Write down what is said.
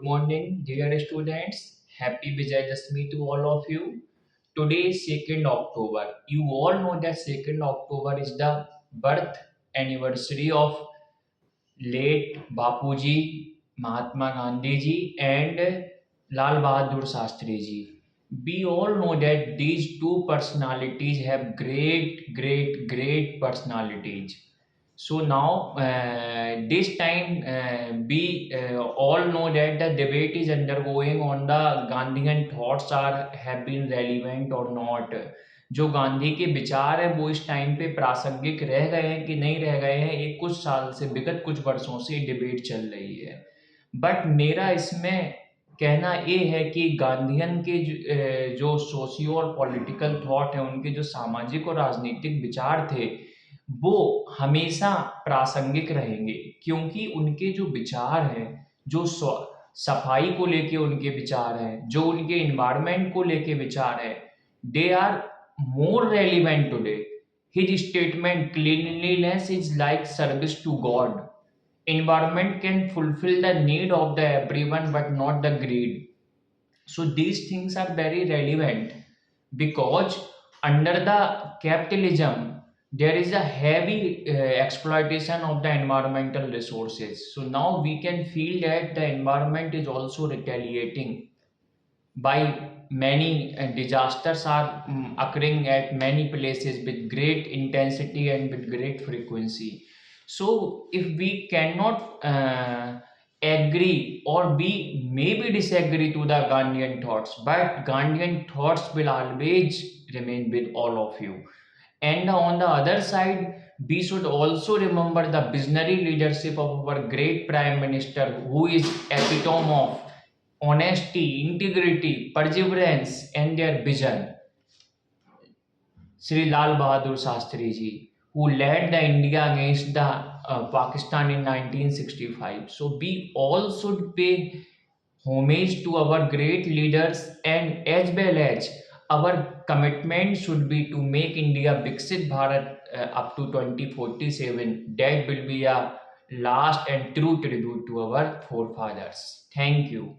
Good morning, dear students. Happy Vijayadashmi to all of you. Today is 2nd October. You all know that 2nd October is the birth anniversary of late Bapuji, Mahatma Gandhi ji, and Lal Bahadur Shastri ji. We all know that these two personalities have great personalities. So now, this time, we all know that the debate is undergoing on the Gandhian thoughts are have been relevant or not. जो गांधी के विचार है वो इस time पे प्रासंगिक रह गए हैं कि नहीं रह गए हैं, एक कुछ साल से विगत कुछ वर्षों से डिबेट चल रही है। बट मेरा इसमें कहना ये है कि गांधीयन के जो सोशियो और पॉलिटिकल थॉट है, उनके जो सामाजिक और राजनीतिक विचार थे, वो हमेशा प्रासंगिक रहेंगे, क्योंकि उनके जो विचार हैं, जो सफाई को लेके उनके विचार हैं, जो उनके इन्वायरमेंट को लेके विचार है, they are more relevant today. His statement, cleanliness is like service to God. Environment can fulfill the need of the everyone but not the greed. So these things are very relevant because under the capitalism there is a heavy exploitation of the environmental resources. So now we can feel that the environment is also retaliating by many disasters are occurring at many places with great intensity and with great frequency. So if we cannot agree, or we maybe disagree to the Gandhian thoughts, but Gandhian thoughts will always remain with all of you. And on the other side, we should also remember the visionary leadership of our great Prime Minister, who is epitome of honesty, integrity, perseverance, and their vision, Sri Lal Bahadur Shastri ji, who led the India against the Pakistan in 1965. So we all should pay homage to our great leaders, and as well as our commitment should be to make India Viksit Bharat up to 2047. That will be a last and true tribute to our forefathers. Thank you.